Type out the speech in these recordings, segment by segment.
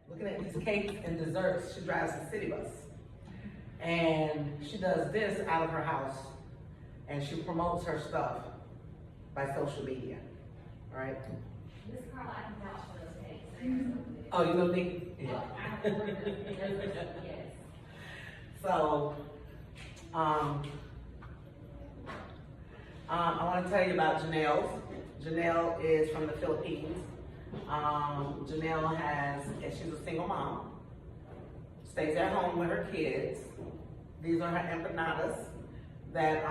looking at these cakes and desserts. She drives a city bus. And she does this out of her house. And she promotes her stuff by social media, all right? This Carl, I can vouch for those cakes. They are so good. Oh, you don't think? Yeah. Oh, I have ordered them. Yes. So, I want to tell you about Janelle. Janelle is from the Philippines. She's a single mom, stays at home with her kids. These are her empanadas that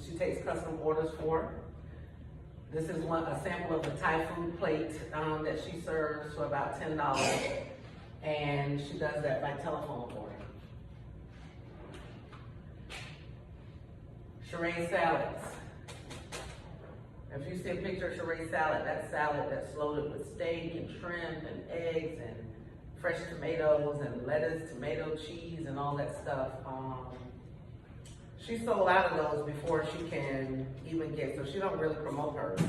she takes custom orders for. This is a sample of the Thai food plate that she serves for about $10, and she does that by telephone order. Sheree salads. If you see a picture of Sheree salad, that's salad that's loaded with steak and shrimp and eggs and fresh tomatoes and lettuce, tomato, cheese, and all that stuff. She sold out of those before she can even get, so she don't really promote hers.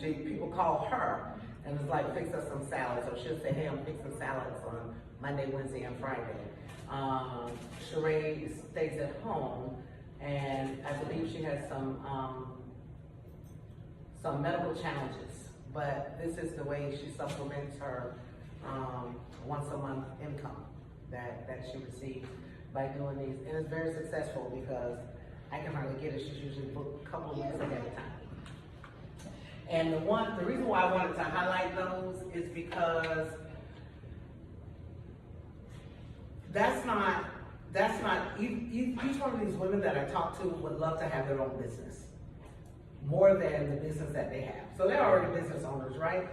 People call her and it's like, fix us some salads. So she'll say, hey, I'm fixing salads on Monday, Wednesday, and Friday. Sheree stays at home, and I believe she has some medical challenges, but this is the way she supplements her once a month income that she receives by doing these. And it's very successful because I can hardly get it. She's usually booked a couple of weeks ahead of time. And the reason why I wanted to highlight those is because each one of these women that I talk to would love to have their own business, more than the business that they have. So they're already business owners, right?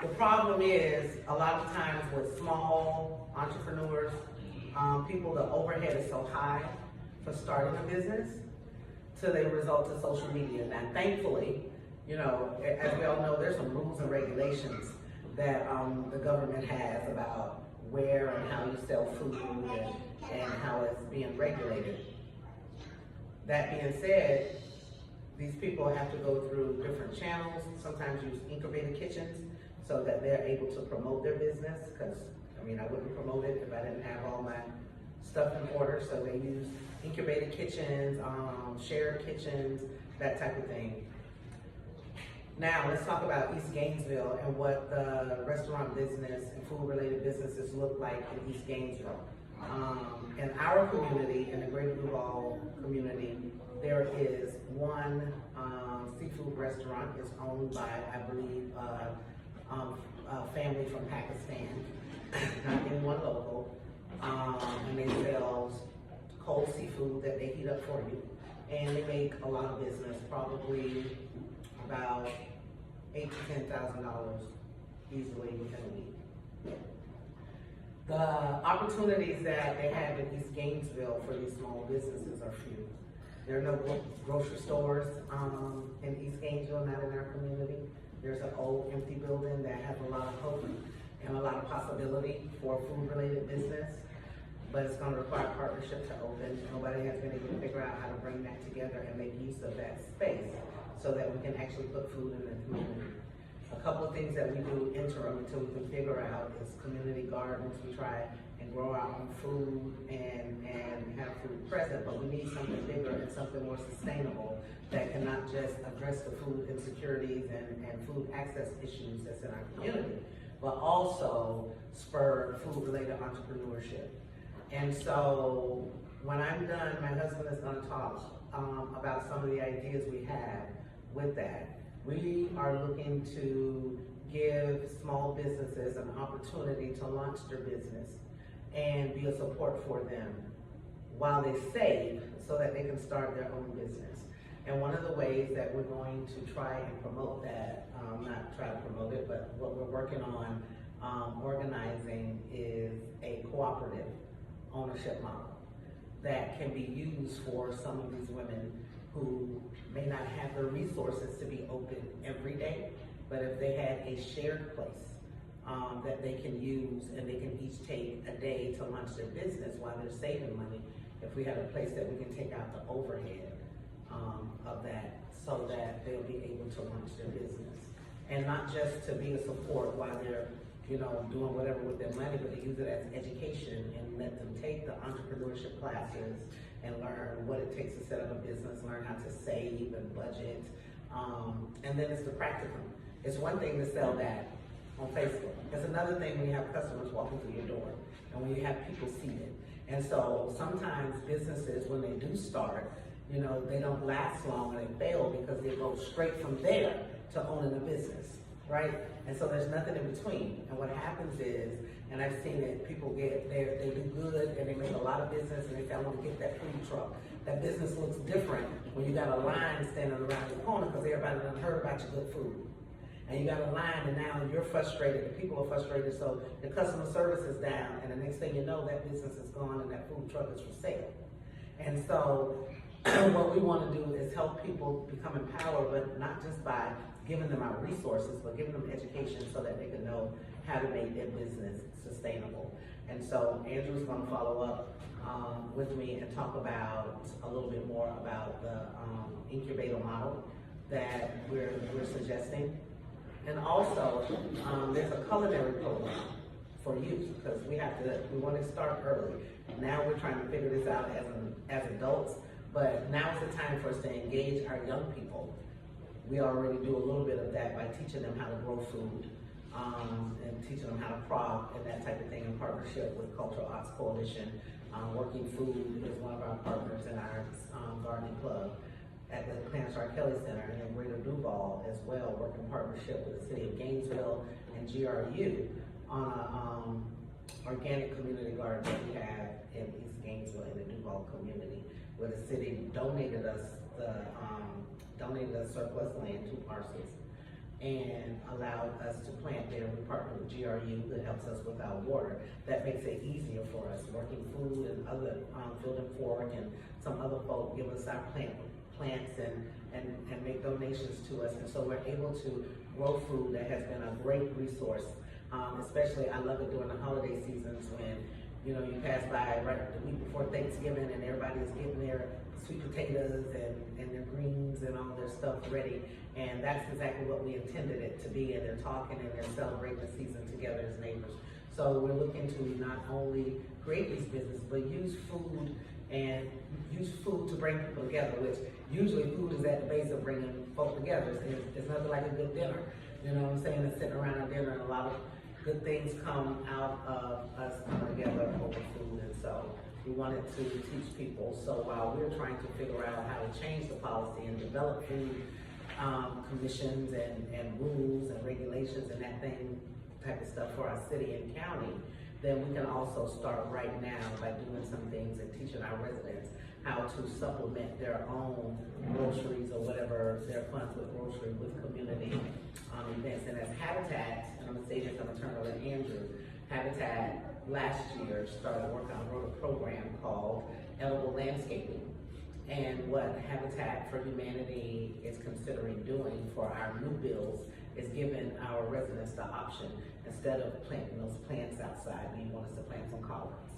The problem is, a lot of times with small entrepreneurs, people, the overhead is so high for starting a business till they result to social media. Now, thankfully, you know, as we all know, there's some rules and regulations that the government has about where and how you sell food and how it's being regulated. That being said, these people have to go through different channels, sometimes use incubator kitchens so that they're able to promote their business, because I mean, I wouldn't promote it if I didn't have all my stuff in order. So they use incubator kitchens, shared kitchens, that type of thing. Now let's talk about East Gainesville and what the restaurant business and food related businesses look like in East Gainesville. In our community, in the Greater Duval community, there is one seafood restaurant. It's owned by, I believe, a family from Pakistan, not anyone local. And they sell cold seafood that they heat up for you. And they make a lot of business, probably about $8,000 to $10,000 easily within a week. The opportunities that they have in East Gainesville for these small businesses are few. There are no grocery stores in East Gainesville, not in our community. There's an old empty building that has a lot of hope and a lot of possibility for food-related business, but it's going to require partnership to open. Nobody has been able to figure out how to bring that together and make use of that space so that we can actually put food in the community. A couple of things that we do interim until we can figure out is community gardens. We try and grow our own food and have food present, but we need something bigger and something more sustainable that can not just address the food insecurities and food access issues that's in our community, but also spur food-related entrepreneurship. And so when I'm done, my husband is going to talk about some of the ideas we have with that. We are looking to give small businesses an opportunity to launch their business and be a support for them while they save so that they can start their own business. And one of the ways that we're going to try and promote that, not try to promote it, but what we're working on organizing is a cooperative ownership model that can be used for some of these women who may not have the resources to be open every day, but if they had a shared place that they can use and they can each take a day to launch their business while they're saving money, if we had a place that we can take out the overhead of that so that they'll be able to launch their business. And not just to be a support while they're doing whatever with their money, but they use it as education and let them take the entrepreneurship classes and learn what it takes to set up a business, learn how to save and budget. And then it's the practicum. It's one thing to sell that on Facebook. It's another thing when you have customers walking through your door and when you have people seated. And so sometimes businesses, when they do start, they don't last long and they fail because they go straight from there to owning a business, right? And so there's nothing in between. And what happens is, and I've seen it, people get there, they do good and they make a lot of business and they say, I want to get that food truck. That business looks different when you got a line standing around the corner because everybody done heard about your good food. And you got a line and now you're frustrated, the people are frustrated, so the customer service is down and the next thing you know, that business is gone and that food truck is for sale. And so what we want to do is help people become empowered, but not just by giving them our resources, but giving them education so that they can know how to make their business sustainable. And so Andrew's going to follow up with me and talk about a little bit more about the incubator model that we're suggesting. And also, there's a culinary program for youth because we want to start early. Now we're trying to figure this out as adults, but now is the time for us to engage our young people. We already do a little bit of that by teaching them how to grow food and teaching them how to prop and that type of thing in partnership with Cultural Arts Coalition. Working Food is one of our partners in our gardening club at the Clarence R. Kelly Center, and in Greater Duval as well, work in partnership with the City of Gainesville and GRU on a organic community garden that we have in East Gainesville in the Duval community, where the city donated us surplus land, 2 parcels, and allowed us to plant there. We partner with GRU that helps us with our water. That makes it easier for us. Working Food and other Field and Fork and some other folk give us our plants and make donations to us, and so we're able to grow food that has been a great resource. Especially, I love it during the holiday seasons when you pass by right the week before Thanksgiving and everybody is getting their sweet potatoes and their greens and all their stuff ready, and that's exactly what we intended it to be. And they're talking and they're celebrating the season together as neighbors. So we're looking to not only create these businesses but use food to bring people together, which usually food is at the base of bringing folk together. It's nothing like a good dinner. You know what I'm saying? It's sitting around a dinner and a lot of good things come out of us coming together over food. And so we wanted to teach people. So while we're trying to figure out how to change the policy and develop food commissions and rules and regulations and that type of stuff for our city and county, then we can also start right now by doing some things and teaching our residents how to supplement their own groceries or whatever their funds with grocery with community events. And as Habitat, and I'm gonna say this, I'm gonna turn it over to Andrew, Habitat last year started working on a program called Edible Landscaping. And what Habitat for Humanity is considering doing for our new bills is giving our residents the option, instead of planting those plants outside, do you want us to plant some collards?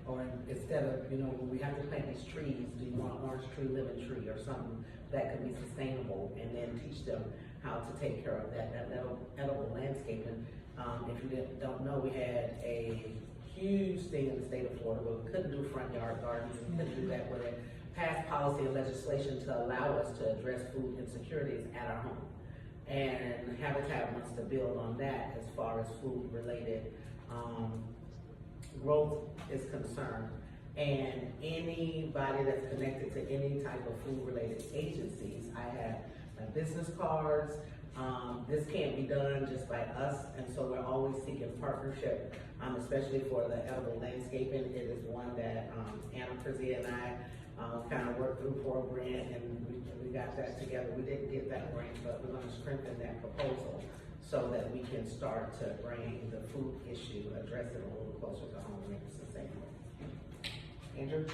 Or instead of, when we have to plant these trees, do you want an orange tree, lemon tree, or something that could be sustainable, and then teach them how to take care of that edible landscaping. If you don't know, we had a huge thing in the state of Florida where we couldn't do front yard gardens, and couldn't do that, where they passed policy and legislation to allow us to address food insecurities at our home. And Habitat wants to build on that as far as food-related growth is concerned. And anybody that's connected to any type of food-related agencies, I have my business cards. This can't be done just by us, and so we're always seeking partnership, especially for the edible landscaping. It is one that Anna Prizzia and I kind of worked through for a grant, and we got that together. We didn't get that grant, but we're going to strengthen that proposal so that we can start to bring the food issue, address it a little closer to home and make it sustainable. Andrew?